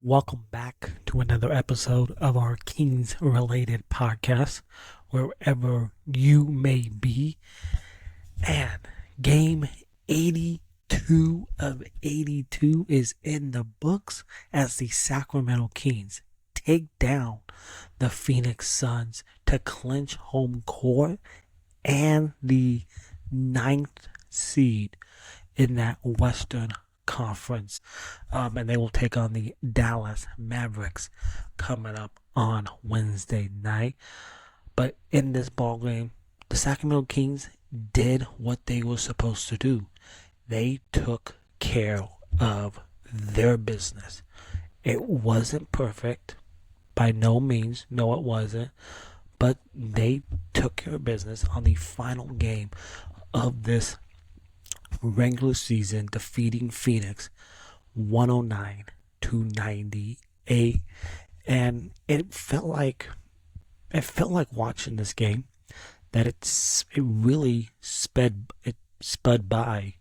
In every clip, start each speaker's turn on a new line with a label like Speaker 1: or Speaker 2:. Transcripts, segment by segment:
Speaker 1: Welcome back to another episode of our Kings related podcast, wherever you may be. And game 82 of 82 is in the books as the Sacramento Kings take down the Phoenix Suns to clinch home court and the ninth seed in that Western Conference. And they will take on the Dallas Mavericks coming up on Wednesday night. But in this ball game, the Sacramento Kings did what they were supposed to do. They took care of their business. It wasn't perfect. By no means. No, it wasn't. But they took care of business on the final game of this regular season, defeating Phoenix 109-98. And it felt like watching this game that it really sped by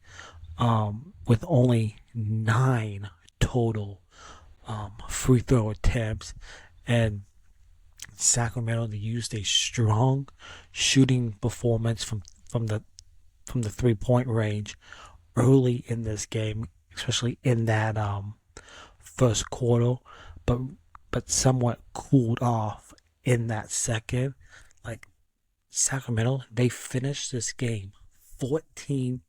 Speaker 1: with only 9 total free throw attempts. And Sacramento, they used a strong shooting performance from the 3-point range early in this game, especially in that first quarter, but somewhat cooled off in that second. Like Sacramento, they finished this game 14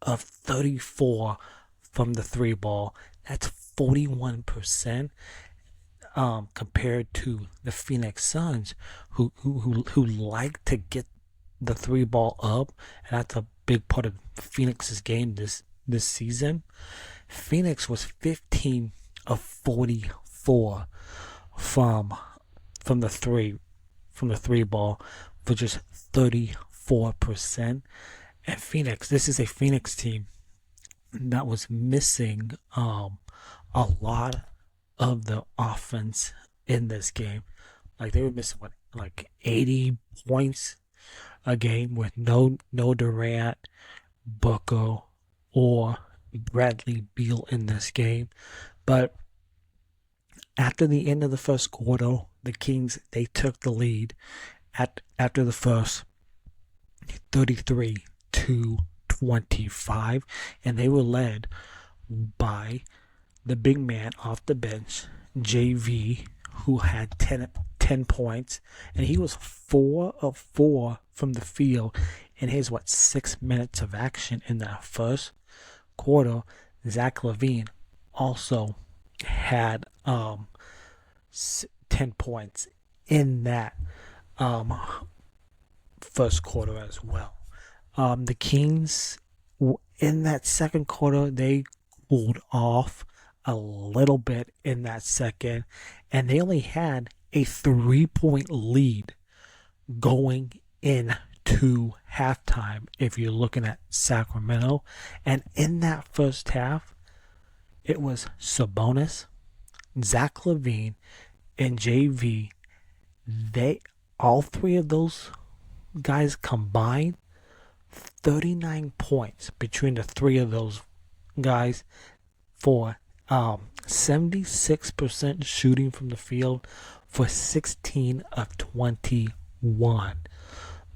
Speaker 1: of 34 from the 3 ball. That's 41%. Compared to the Phoenix Suns, who like to get the 3 ball up, and that's a big part of Phoenix's game this season. Phoenix was 15 of 44 from the 3 ball for just 34%. And Phoenix, this is a Phoenix team that was missing a lot of the offense in this game. Like they were missing 80 points a game with no Durant, Booker, or Bradley Beal in this game. But after the end of the first quarter, the Kings, they took the lead after the first 33-25, and they were led by the big man off the bench, JV, who had 10 points, and he was 4 of 4 from the field in his 6 minutes of action in the first quarter. Zach LaVine also had 10 points in that first quarter as well. The Kings, in that second quarter, they cooled off a little bit in that second, and they only had a 3-point lead going into halftime if you're looking at Sacramento. And in that first half, it was Sabonis, Zach LaVine, and JV. All 3 of those guys combined 39 points between the 3 of those guys for 76% shooting from the field for 16 of 21.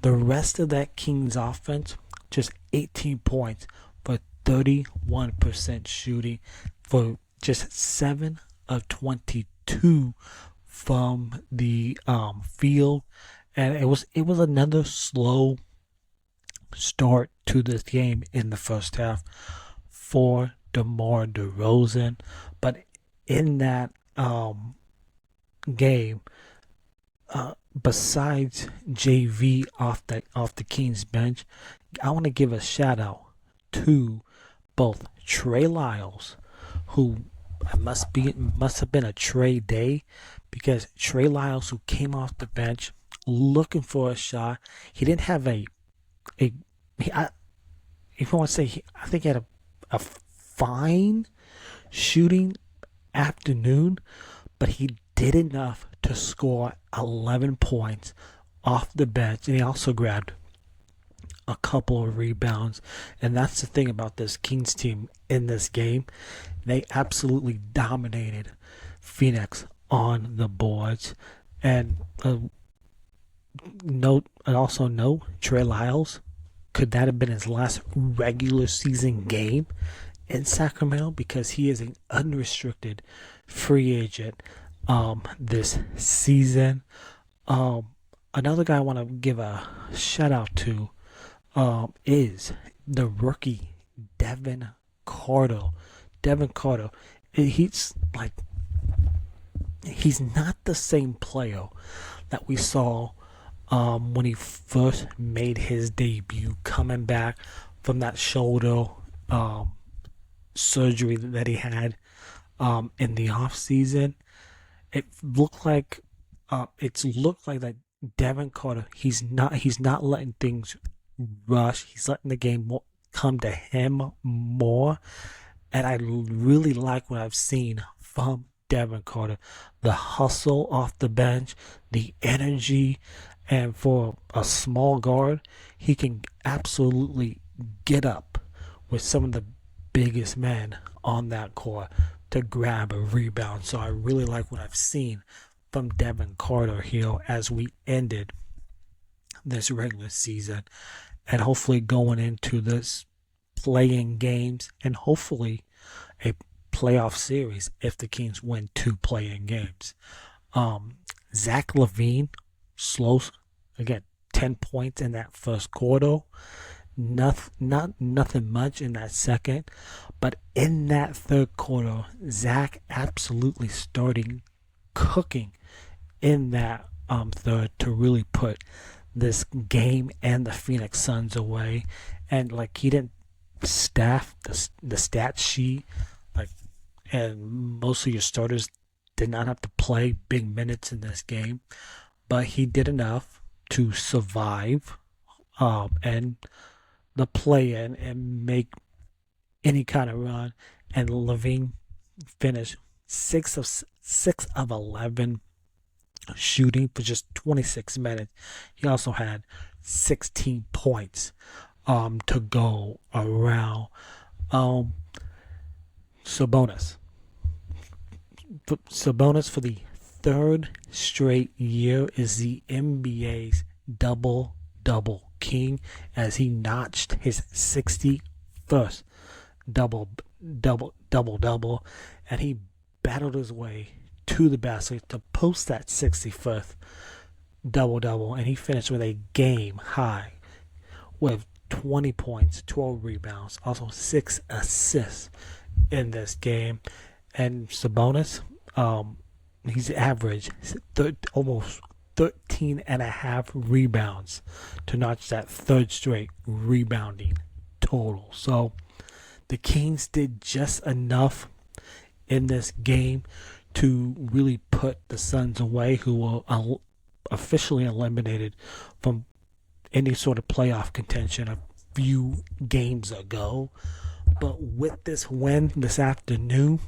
Speaker 1: The rest of that Kings offense, just 18 points for 31% shooting for just 7 of 22 from the field. And it was another slow start to this game in the first half for DeMar DeRozan. But in that game, besides JV off the Kings bench, I want to give a shout out to both Trey Lyles, who must have been a Trey day, because Trey Lyles, who came off the bench looking for a shot, he didn't have if you want to say, I think he had a fine shooting afternoon, but he did enough to score 11 points off the bench, and he also grabbed a couple of rebounds. And that's the thing about this Kings team in this game. They absolutely dominated Phoenix on the boards. And note, Trey Lyles, could that have been his last regular season game in Sacramento? Because he is an unrestricted free agent this season. Another guy I want to give a shout out to is the rookie Devin Carter. Devin Carter, he's like he's not the same player that we saw when he first made his debut, coming back from that shoulder surgery that he had in the off season. It looked like that Devin Carter. He's not letting things rush. He's letting the game come to him more, and I really like what I've seen from Devin Carter. The hustle off the bench, the energy, and for a small guard, he can absolutely get up with some of the biggest men on that court to grab a rebound. So I really like what I've seen from Devin Carter here as we ended this regular season, and hopefully going into this playing games, and hopefully a playoff series if the Kings win 2 playing games. Zach LaVine slows again, 10 points in that first quarter. Nothing much in that second, but in that third quarter, Zach absolutely starting cooking in that third to really put this game and the Phoenix Suns away. And like, he didn't staff the stat sheet, like, and most of your starters did not have to play big minutes in this game, but he did enough to survive and the play-in and make any kind of run. And LaVine finished 6 of 11 shooting for just 26 minutes. He also had 16 points to go around. Sabonis for the third straight year is the NBA's double king, as he notched his 61st double, and he battled his way to the basket to post that 61st double, and he finished with a game high with 20 points, 12 rebounds, also 6 assists in this game. And Sabonis, he's averaged almost 13 and a half rebounds to notch that third straight rebounding total. So the Kings did just enough in this game to really put the Suns away, who were officially eliminated from any sort of playoff contention a few games ago. But with this win this afternoon,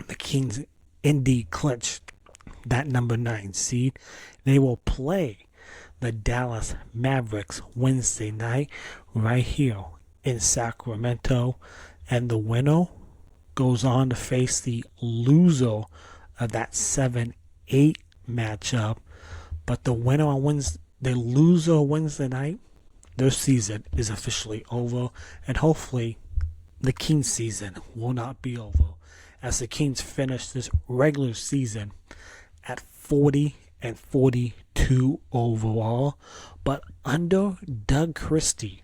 Speaker 1: the Kings indeed clinched that number 9 seed. They will play the Dallas Mavericks Wednesday night right here in Sacramento, and the winner goes on to face the loser of that 7-8 matchup. But the winner on Wednesday, the loser Wednesday night, their season is officially over, and hopefully the Kings season will not be over, as the Kings finish this regular season at 40-42 overall. But under Doug Christie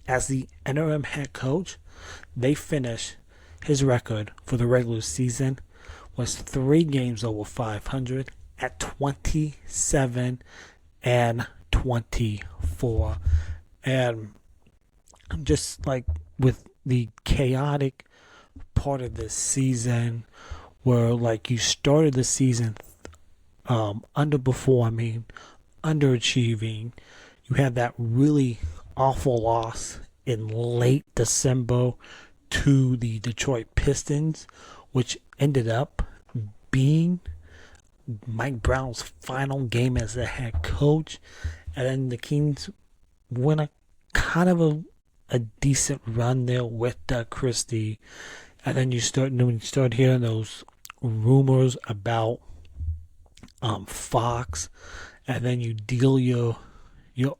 Speaker 1: as the interim head coach, they finish his record for the regular season was 3 games over 500 at 27-24. And just like with the chaotic part of this season, where like you started the season underperforming, underachieving, you had that really awful loss in late December to the Detroit Pistons, which ended up being Mike Brown's final game as the head coach. And then the Kings went a kind of a decent run there with Doug Christie. And then you start hearing those rumors about Fox, and then you deal your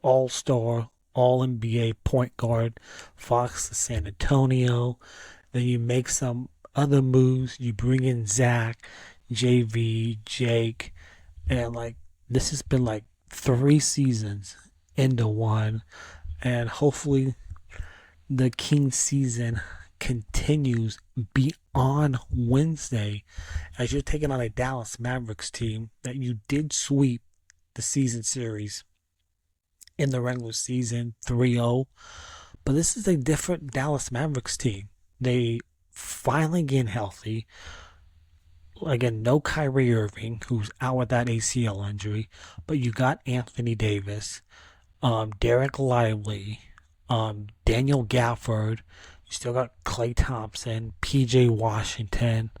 Speaker 1: all-star, all-NBA point guard Fox to San Antonio. Then you make some other moves. You bring in Zach, JV, Jake, and like this has been like 3 seasons into one, and hopefully the Kings season continues beyond Wednesday as you're taking on a Dallas Mavericks team that you did sweep the season series in the regular season 3-0. But this is a different Dallas Mavericks team. They finally get healthy. Again, no Kyrie Irving, who's out with that ACL injury, but you got Anthony Davis, Derek Lively, Daniel Gafford. You still got Klay Thompson, PJ Washington.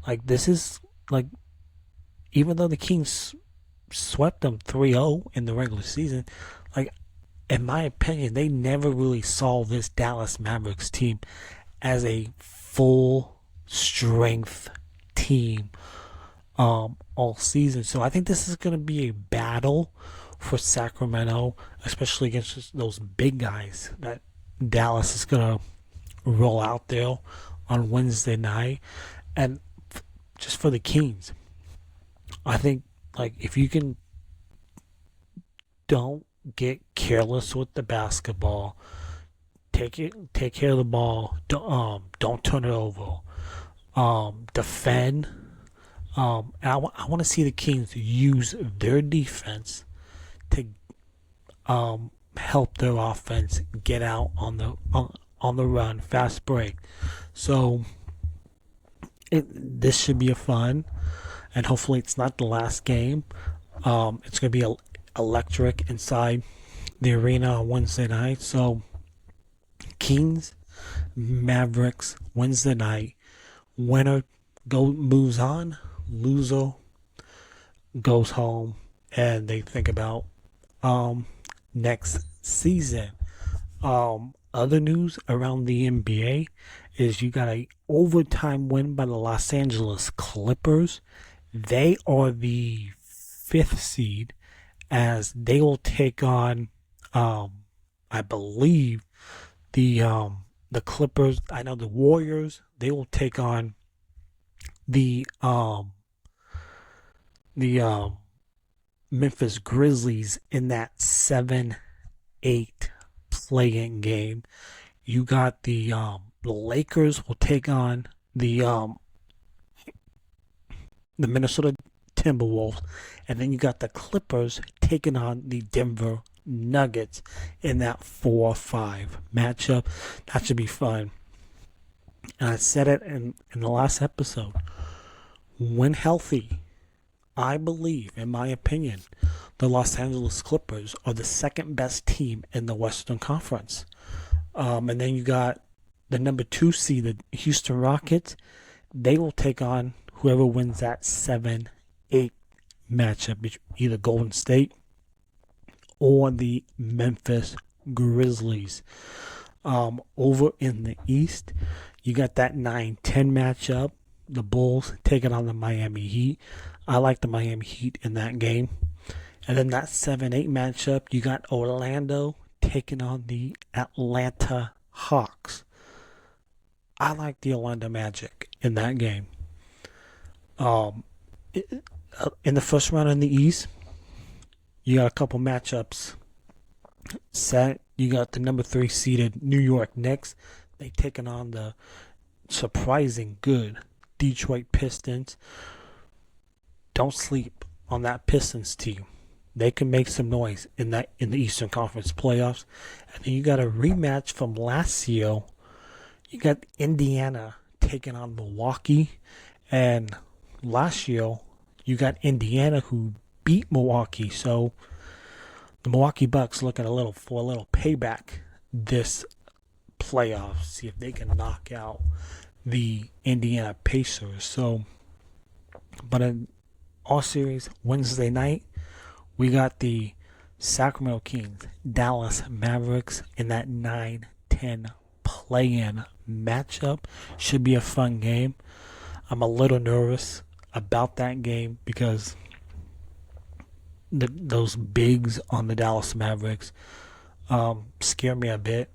Speaker 1: Like, this is, like, even though the Kings swept them 3-0 in the regular season, like, in my opinion, they never really saw this Dallas Mavericks team as a full strength team all season. So I think this is going to be a battle for Sacramento, especially against those big guys that Dallas is going to roll out there on Wednesday night. And just for the Kings, I think, like, if you can don't get careless with the basketball, take care of the ball, don't turn it over, defend. And I want to see the Kings use their defense to help their offense get out on the run, fast break. So this should be a fun, and hopefully it's not the last game. It's going to be electric inside the arena on Wednesday night. So Kings, Mavericks, Wednesday night. Winner moves on, loser goes home, and they think about next season. Other news around the NBA is you got a overtime win by the Los Angeles Clippers. They are the 5th seed as they will take on, I believe, the Clippers. I know the Warriors. They will take on the Memphis Grizzlies in that 7-8 play-in game. You got the Lakers will take on the Minnesota Timberwolves, and then you got the Clippers taking on the Denver Nuggets in that 4-5 matchup. That should be fun. And I said it in the last episode. When healthy, I believe, in my opinion, the Los Angeles Clippers are the second best team in the Western Conference. And then you got the number 2 seed, the Houston Rockets. They will take on whoever wins that 7-8 matchup, either Golden State or the Memphis Grizzlies. Over in the East, you got that 9-10 matchup. The Bulls taking on the Miami Heat. I like the Miami Heat in that game. And then that 7-8 matchup, you got Orlando taking on the Atlanta Hawks. I like the Orlando Magic in that game. In the first round in the East, you got a couple matchups set. You got the number 3 seeded New York Knicks. They taking on the surprising good Detroit Pistons. Don't sleep on that Pistons team. They can make some noise in the Eastern Conference playoffs. And then you got a rematch from last year. You got Indiana taking on Milwaukee, and last year you got Indiana who beat Milwaukee. So the Milwaukee Bucks looking for a little payback this playoff. See if they can knock out the Indiana Pacers. So, but in all series, Wednesday night, we got the Sacramento Kings, Dallas Mavericks in that 9-10 play-in matchup. Should be a fun game. I'm a little nervous about that game because those bigs on the Dallas Mavericks scare me a bit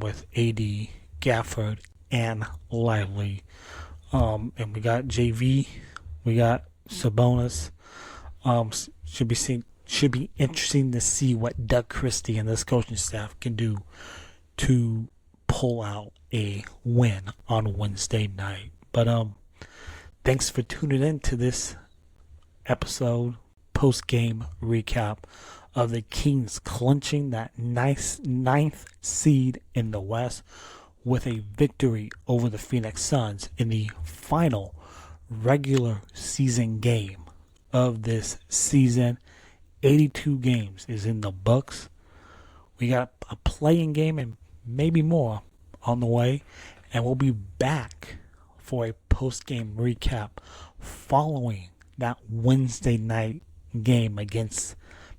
Speaker 1: with AD, Gafford, and Lively. And we got JV, we got Sabonis. Should be interesting to see what Doug Christie and this coaching staff can do to pull out a win on Wednesday night. But thanks for tuning in to this episode post-game recap of the Kings clinching that nice ninth seed in the West with a victory over the Phoenix Suns in the final regular season game of this season. 82 games is in the books. We got a playing game and maybe more on the way, and we'll be back for a post-game recap following that Wednesday night game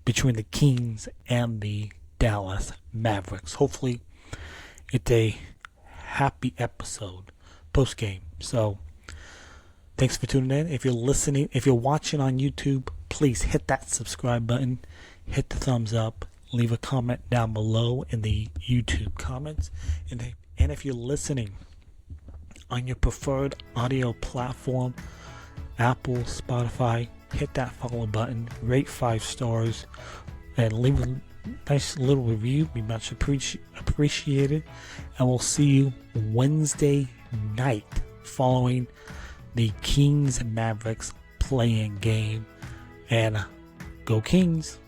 Speaker 1: between the Kings and the Dallas Mavericks. Hopefully it's a happy episode post-game. So thanks for tuning in. If you're watching on YouTube, please hit that subscribe button, hit the thumbs up, leave a comment down below in the YouTube comments. And if you're listening on your preferred audio platform, Apple, Spotify, hit that follow button, rate 5 stars, and leave a nice little review. Be much appreciated. And we'll see you Wednesday night following the Kings Mavericks playing game. And go Kings!